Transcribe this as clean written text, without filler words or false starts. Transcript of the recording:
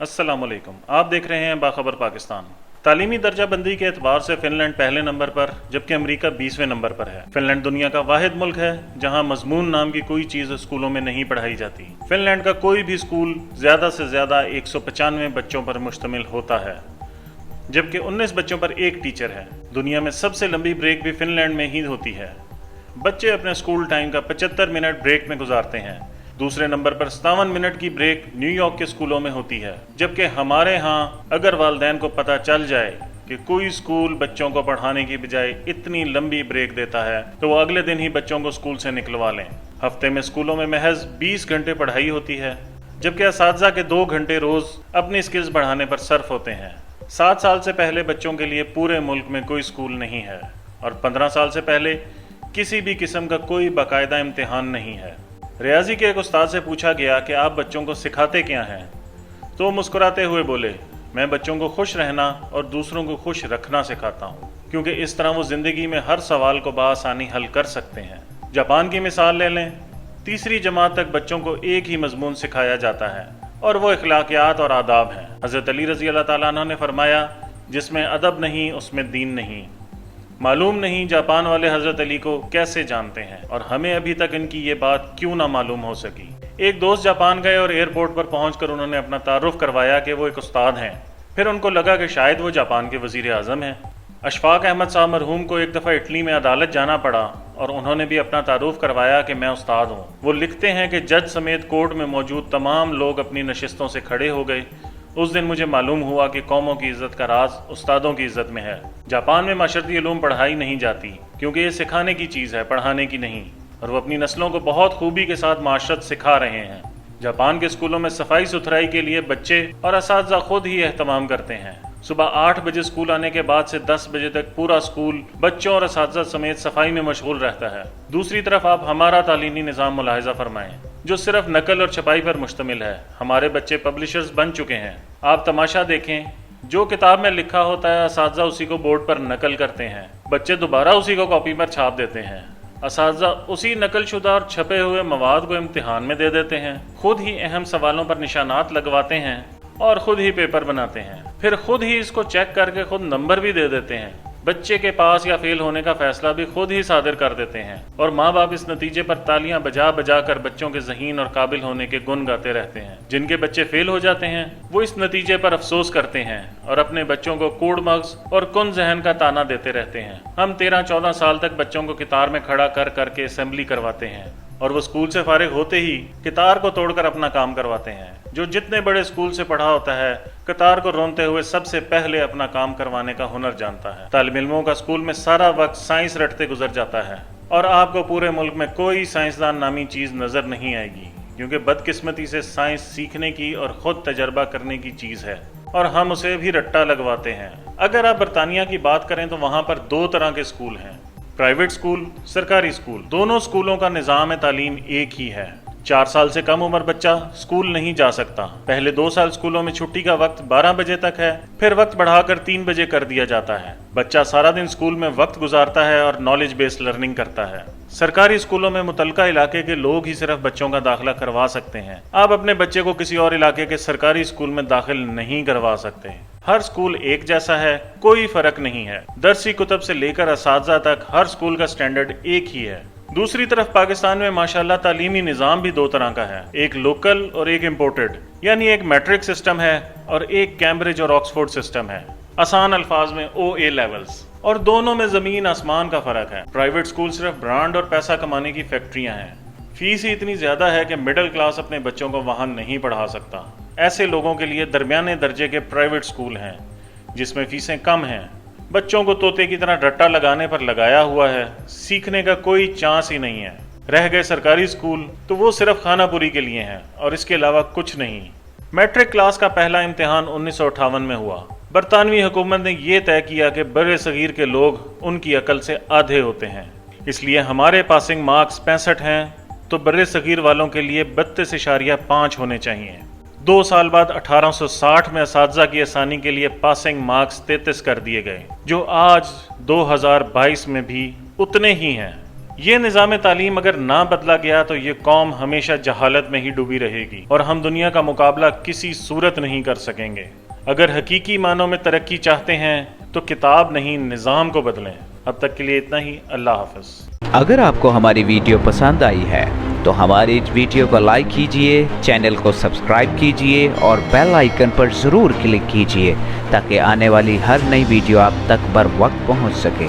अस्सलाम वालेकुम। आप देख रहे हैं बाखबर पाकिस्तान। तालीमी दर्जा बंदी के एतबार से फिनलैंड पहले नंबर पर जबकि अमेरिका 20वें नंबर पर है। फिनलैंड दुनिया का वाहिद मुल्क है जहां मजमून नाम की कोई चीज़ स्कूलों में नहीं पढ़ाई जाती। फिनलैंड का कोई भी स्कूल ज़्यादा से ज़्यादा 195 बच्चों पर मुश्तमिल होता है, जबकि 19 बच्चों पर एक टीचर है। दुनिया में सबसे लंबी ब्रेक भी फिनलैंड में ही होती है। बच्चे अपने स्कूल टाइम का 75 मिनट ब्रेक में गुजारते हैं। दूसरे नंबर पर 57 मिनट की ब्रेक न्यूयॉर्क के स्कूलों में होती है, जबकि हमारे यहाँ अगर वालिदैन को पता चल जाए कि कोई स्कूल बच्चों को पढ़ाने की बजाय इतनी लंबी ब्रेक देता है तो वो अगले दिन ही बच्चों को स्कूल से निकलवा लें। हफ्ते में स्कूलों में महज 20 घंटे पढ़ाई होती है, जबकि असातिज़ा के 2 घंटे रोज़ अपनी स्किल्स बढ़ाने पर सर्फ होते हैं। 7 साल से पहले बच्चों के लिए पूरे मुल्क में कोई स्कूल नहीं है और 15 साल से पहले किसी भी किस्म का कोई बाकायदा इम्तिहान नहीं है। रियाजी के एक उस्ताद से पूछा गया कि आप बच्चों को सिखाते क्या हैं, तो मुस्कुराते हुए बोले, मैं बच्चों को खुश रहना और दूसरों को खुश रखना सिखाता हूँ, क्योंकि इस तरह वो ज़िंदगी में हर सवाल को बआसानी हल कर सकते हैं। जापान की मिसाल ले लें। तीसरी जमात तक बच्चों को एक ही मजमून सिखाया जाता है और वो इखलाकियात और आदाब हैं। हज़रत अली रज़ी अल्लाह ताला अन्हु ने फरमाया, जिसमें अदब नहीं उसमें दीन नहीं। मालूम नहीं जापान वाले हज़रत अली को कैसे जानते हैं और हमें अभी तक इनकी ये बात क्यों ना मालूम हो सकी। एक दोस्त जापान गए और एयरपोर्ट पर पहुंचकर उन्होंने अपना तारुफ करवाया कि वो एक उस्ताद हैं। फिर उनको लगा कि शायद वो जापान के वज़ीर आज़म हैं। अशफाक अहमद साहब मरहूम को एक दफ़ा इटली में अदालत जाना पड़ा और उन्होंने भी अपना तारुफ करवाया कि मैं उस्ताद हूँ। वो लिखते हैं कि जज समेत कोर्ट में मौजूद तमाम लोग अपनी नशिस्तों से खड़े हो गए। उस दिन मुझे मालूम हुआ कि कौमों की इज़्ज़त का राज उस्तादों की इज़्ज़त में है। जापान में माशरती उलूम पढ़ाई नहीं जाती, क्योंकि ये सिखाने की चीज़ है, पढ़ाने की नहीं, और वो अपनी नस्लों को बहुत खूबी के साथ माशरत सिखा रहे हैं। जापान के स्कूलों में सफाई सुथराई के लिए बच्चे और असातिज़ा खुद ही एहतमाम करते हैं। सुबह 8 बजे स्कूल आने के बाद से 10 बजे तक पूरा स्कूल बच्चों और असातिज़ा समेत सफाई में मशगूल रहता है। दूसरी तरफ आप हमारा तालीमी निज़ाम मुलाहिज़ा फरमाएं, जो सिर्फ नकल और छपाई पर मुश्तमिल है। हमारे बच्चे पब्लिशर्स बन चुके हैं। आप तमाशा देखें, जो किताब में लिखा होता है असातिज़ा उसी को बोर्ड पर नकल करते हैं, बच्चे दोबारा उसी को कॉपी पर छाप देते हैं। असातिज़ा उसी नकलशुदा और छपे हुए मवाद को इम्तिहान में दे देते हैं, खुद ही अहम सवालों पर निशानात लगवाते हैं और खुद ही पेपर बनाते हैं, फिर खुद ही इसको चेक करके खुद नंबर भी दे देते हैं। बच्चे के पास या फेल होने का फैसला भी खुद ही सादिर कर देते हैं और माँ बाप इस नतीजे पर तालियां बजा बजा कर बच्चों के ज़हीन और काबिल होने के गुन गाते रहते हैं। जिनके बच्चे फेल हो जाते हैं वो इस नतीजे पर अफसोस करते हैं और अपने बच्चों को कोड़ मगज और कुन जहन का ताना देते रहते हैं। हम 13-14 साल तक बच्चों को कितार में खड़ा कर करके असेंबली करवाते हैं और वो स्कूल से फारिग होते ही कितार को तोड़कर अपना काम करवाते हैं। जो जितने बड़े स्कूल से पढ़ा होता है कतार को रोनते हुए सबसे पहले अपना काम करवाने का हुनर जानता है। तालिब इल्मों का स्कूल में सारा वक्त साइंस रटते गुजर जाता है और आपको पूरे मुल्क में कोई साइंसदान नामी चीज़ नज़र नहीं आएगी, क्योंकि बदकिस्मती से साइंस सीखने की और ख़ुद तजर्बा करने की चीज़ है और हम उसे भी रट्टा लगवाते हैं। अगर आप बरतानिया की बात करें तो वहाँ पर 2 तरह के स्कूल हैं, प्राइवेट स्कूल, सरकारी स्कूल। दोनों स्कूलों का निज़ाम तालीम एक ही है। 4 साल से कम उम्र बच्चा स्कूल नहीं जा सकता। पहले 2 साल स्कूलों में छुट्टी का वक्त 12 बजे तक है, फिर वक्त बढ़ाकर 3 बजे कर दिया जाता है। बच्चा सारा दिन स्कूल में वक्त गुजारता है और नॉलेज बेस्ड लर्निंग करता है। सरकारी स्कूलों में मुतलका इलाके के लोग ही सिर्फ बच्चों का दाखिला करवा सकते हैं। आप अपने बच्चे को किसी और इलाके के सरकारी स्कूल में दाखिल नहीं करवा सकते। हर स्कूल एक जैसा है, कोई फर्क नहीं है। दरसी कुतब से लेकर असातिज़ा तक हर स्कूल का स्टैंडर्ड एक ही है। दूसरी तरफ पाकिस्तान में माशाल्लाह तालीमी निज़ाम भी 2 तरह का है, एक लोकल और एक इम्पोर्टेड, यानी एक मैट्रिक सिस्टम है और एक कैम्ब्रिज और ऑक्सफोर्ड सिस्टम है। आसान अल्फाज में OA लेवल्स, और दोनों में ज़मीन आसमान का फ़र्क है। प्राइवेट स्कूल सिर्फ ब्रांड और पैसा कमाने की फैक्ट्रियाँ हैं। फीस ही इतनी ज़्यादा है कि मिडिल क्लास अपने बच्चों को वहाँ नहीं पढ़ा सकता। ऐसे लोगों के लिए दरमियाने दर्जे के प्राइवेट स्कूल हैं जिसमें फ़ीसें कम हैं। बच्चों को तोते की तरह रट्टा लगाने पर लगाया हुआ है, सीखने का कोई चांस ही नहीं है। रह गए सरकारी स्कूल तो वो सिर्फ खानापुरी के लिए हैं और इसके अलावा कुछ नहीं। मैट्रिक क्लास का पहला इम्तिहान 1958 में हुआ। बरतानवी हुकूमत ने यह तय किया कि बड़े सगीर के लोग उनकी अकल से आधे होते हैं, इसलिए हमारे पासिंग मार्क्स 65 हैं तो बड़े सगीर वालों के लिए 32.5 होने चाहिए। 2 साल बाद 1860 में असातिज़ा की आसानी के लिए पासिंग मार्क्स 33 कर दिए गए, जो आज 2022 में भी उतने ही हैं। یہ نظام تعلیم اگر نہ بدلا گیا تو یہ قوم ہمیشہ جہالت میں ہی ڈوبی رہے گی اور ہم دنیا کا مقابلہ کسی صورت نہیں کر سکیں گے۔ اگر حقیقی معنوں میں ترقی چاہتے ہیں تو کتاب نہیں نظام کو بدلیں۔ اب تک کے لیے اتنا ہی، اللہ حافظ۔ اگر آپ کو ہماری ویڈیو پسند آئی ہے تو ہماری ویڈیو کو لائک کیجئے، چینل کو سبسکرائب کیجئے اور بیل آئیکن پر ضرور کلک کیجئے تاکہ آنے والی ہر نئی ویڈیو آپ تک بر وقت پہنچ سکے۔